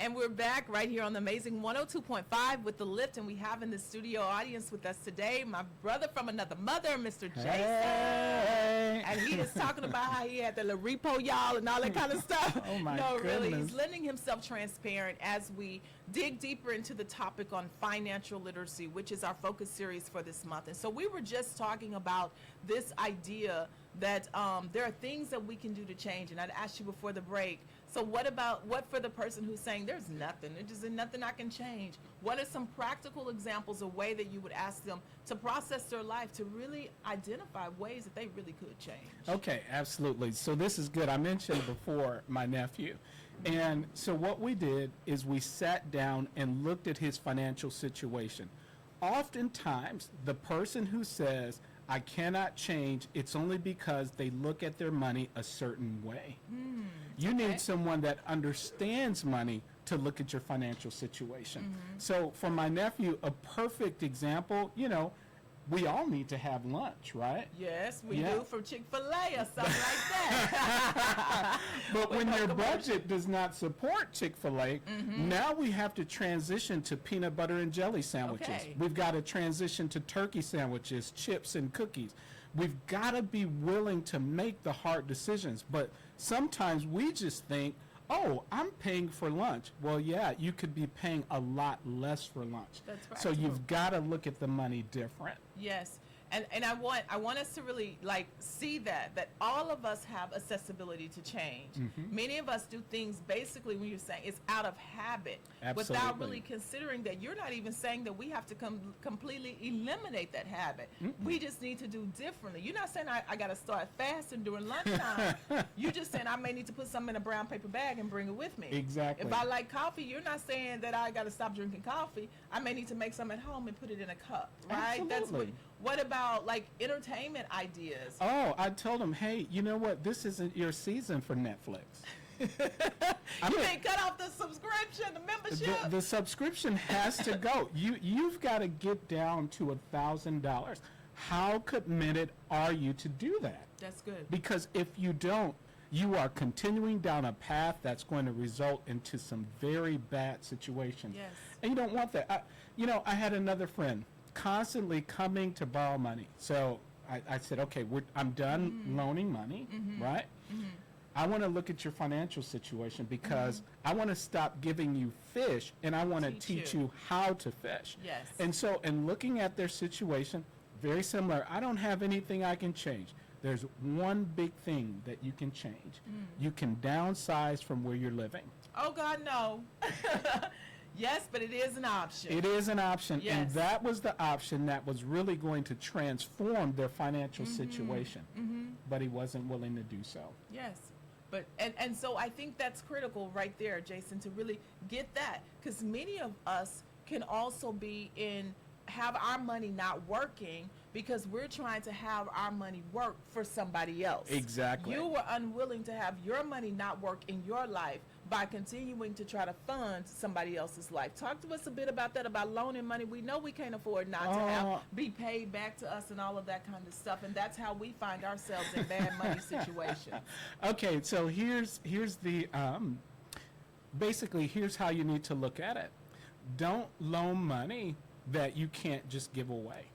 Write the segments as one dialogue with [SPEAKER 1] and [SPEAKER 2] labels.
[SPEAKER 1] And we're back right here on the amazing 102.5 with The Lift. And we have in the studio audience with us today my brother from another mother, Mr. Jason.
[SPEAKER 2] Hey.
[SPEAKER 1] And he is talking about how he had the little repo, y'all, and all that kind of stuff.
[SPEAKER 2] Oh, my
[SPEAKER 1] No, really.
[SPEAKER 2] goodness.
[SPEAKER 1] He's lending himself transparent as we dig deeper into the topic on financial literacy, which is our focus series for this month. And so we were just talking about this idea that there are things that we can do to change. And I'd asked you before the break, so what for the person who's saying there's just nothing I can change? What are some practical examples, a way that you would ask them to process their life to really identify ways that they really could change?
[SPEAKER 2] Okay, absolutely. So this is good. I mentioned before my nephew. And so what we did is we sat down and looked at his financial situation. Oftentimes, the person who says, I cannot change, it's only because they look at their money a certain way. You need someone that understands money to look at your financial situation. So for my nephew, a perfect example, we all need to have lunch, right?
[SPEAKER 1] Yes, we do, from Chick-fil-A or something like that.
[SPEAKER 2] But when your budget does not support Chick-fil-A, now we have to transition to peanut butter and jelly sandwiches.
[SPEAKER 1] Okay.
[SPEAKER 2] We've got to transition to turkey sandwiches, chips, and cookies. We've got to be willing to make the hard decisions. But sometimes we just think, oh, I'm paying for lunch. Well, yeah, you could be paying a lot less for lunch.
[SPEAKER 1] That's right.
[SPEAKER 2] So you've got to look at the money different.
[SPEAKER 1] Yes. And I want us to really see that all of us have accessibility to change. Many of us do things basically, when you're saying it's out of habit,
[SPEAKER 2] Absolutely.
[SPEAKER 1] without really considering that you're not even saying that we have to completely eliminate that habit. We just need to do differently. You're not saying I got to start fasting during lunchtime. You're just saying I may need to put something in a brown paper bag and bring it with me.
[SPEAKER 2] Exactly.
[SPEAKER 1] If I like coffee, you're not saying that I got to stop drinking coffee. I may need to make some at home and put it in a cup, right?
[SPEAKER 2] Absolutely.
[SPEAKER 1] What about entertainment ideas?
[SPEAKER 2] Oh, I told him, hey, you know what? This isn't your season for Netflix.
[SPEAKER 1] You didn't cut off the subscription, the membership.
[SPEAKER 2] The subscription has to go. You've got to get down to $1,000. How committed are you to do that?
[SPEAKER 1] That's good.
[SPEAKER 2] Because if you don't, you are continuing down a path that's going to result into some very bad situations.
[SPEAKER 1] Yes.
[SPEAKER 2] And you don't want that. I had another friend constantly coming to borrow money. So I said, okay, I'm done loaning money, right? I want to look at your financial situation because I want to stop giving you fish and I want to teach you how to fish.
[SPEAKER 1] Yes.
[SPEAKER 2] And so in looking at their situation, very similar. I don't have anything I can change. There's one big thing that you can change. You can downsize from where you're living.
[SPEAKER 1] Oh, God, no. Yes, but it is an option.
[SPEAKER 2] It is an option,
[SPEAKER 1] Yes.
[SPEAKER 2] and that was the option that was really going to transform their financial situation. But he wasn't willing to do so.
[SPEAKER 1] Yes. But and so I think that's critical right there, Jason, to really get that, because many of us can also have our money not working because we're trying to have our money work for somebody else.
[SPEAKER 2] Exactly.
[SPEAKER 1] You were unwilling to have your money not work in your life by continuing to try to fund somebody else's life. Talk to us a bit about that, about loaning money. We know we can't afford not to be paid back to us and all of that kind of stuff, and that's how we find ourselves in bad money situations.
[SPEAKER 2] Okay, so here's the basically here's how you need to look at it. Don't loan money that you can't just give away.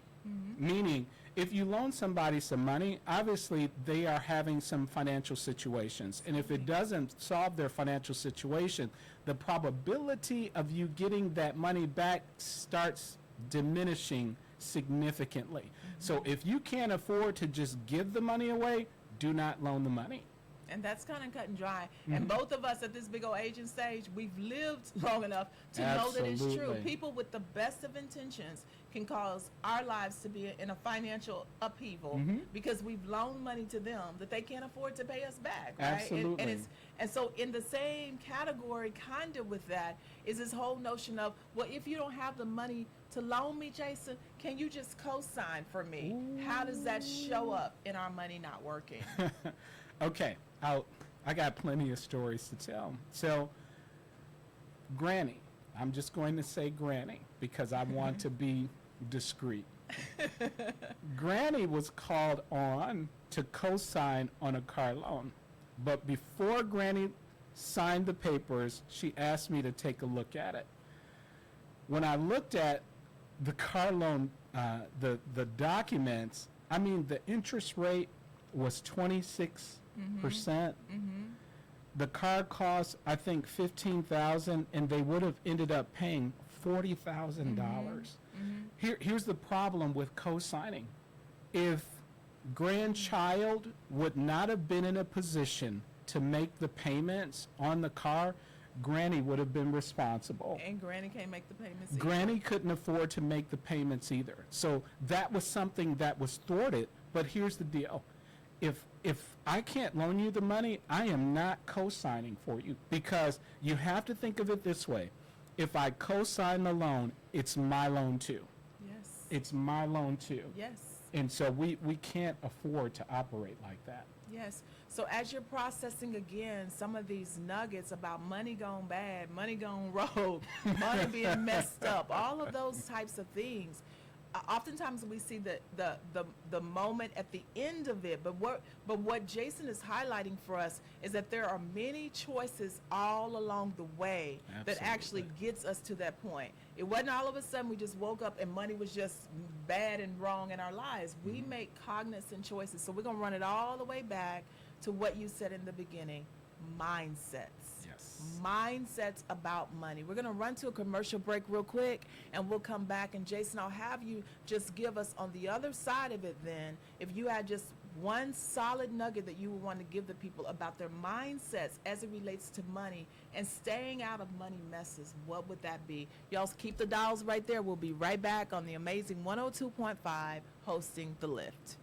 [SPEAKER 2] Meaning, if you loan somebody some money, obviously they are having some financial situations. And if it doesn't solve their financial situation, the probability of you getting that money back starts diminishing significantly. So if you can't afford to just give the money away, do not loan the money.
[SPEAKER 1] And that's kind of cut and dry. And both of us at this big old aging stage, we've lived long enough to know that it's true.
[SPEAKER 2] Absolutely.
[SPEAKER 1] People with the best of intentions can cause our lives to be in a financial upheaval because we've loaned money to them that they can't afford to pay us back, right?
[SPEAKER 2] Absolutely.
[SPEAKER 1] And so in the same category kind of with that is this whole notion of, well, if you don't have the money to loan me, Jason, can you just co-sign for me? How does that show up in our money not working?
[SPEAKER 2] Okay, I got plenty of stories to tell. So, Granny, I'm just going to say Granny because I want to be discreet. Granny was called on to co-sign on a car loan. But before Granny signed the papers. She asked me to take a look at it. When I looked at the car loan, the documents, I mean, the interest rate was 26%. The car cost, I think, $15,000, and they would have ended up paying $40,000. Here's the problem with co-signing. If grandchild would not have been in a position to make the payments on the car, Granny would have been responsible.
[SPEAKER 1] And Granny can't make the payments either.
[SPEAKER 2] Granny couldn't afford to make the payments either. So that was something that was thwarted. But here's the deal. If I can't loan you the money, I am not co-signing for you, because you have to think of it this way. If I co-sign the loan, it's my loan too.
[SPEAKER 1] Yes.
[SPEAKER 2] It's my loan too.
[SPEAKER 1] Yes.
[SPEAKER 2] And so we can't afford to operate like that.
[SPEAKER 1] Yes. So as you're processing again some of these nuggets about money gone bad, money gone rogue, money being messed up, all of those types of things, oftentimes we see the moment at the end of it. But what Jason is highlighting for us is that there are many choices all along the way that actually gets us to that point. It wasn't all of a sudden we just woke up and money was just bad and wrong in our lives. We make cognizant choices. So we're going to run it all the way back to what you said in the beginning, mindsets.
[SPEAKER 2] Yes.
[SPEAKER 1] Mindsets about money. We're going to run to a commercial break real quick, and we'll come back. And Jason, I'll have you just give us on the other side of it then, if you had just one solid nugget that you would want to give the people about their mindsets as it relates to money and staying out of money messes, what would that be? Y'all keep the dials right there. We'll be right back on the amazing 102.5 hosting The Lift.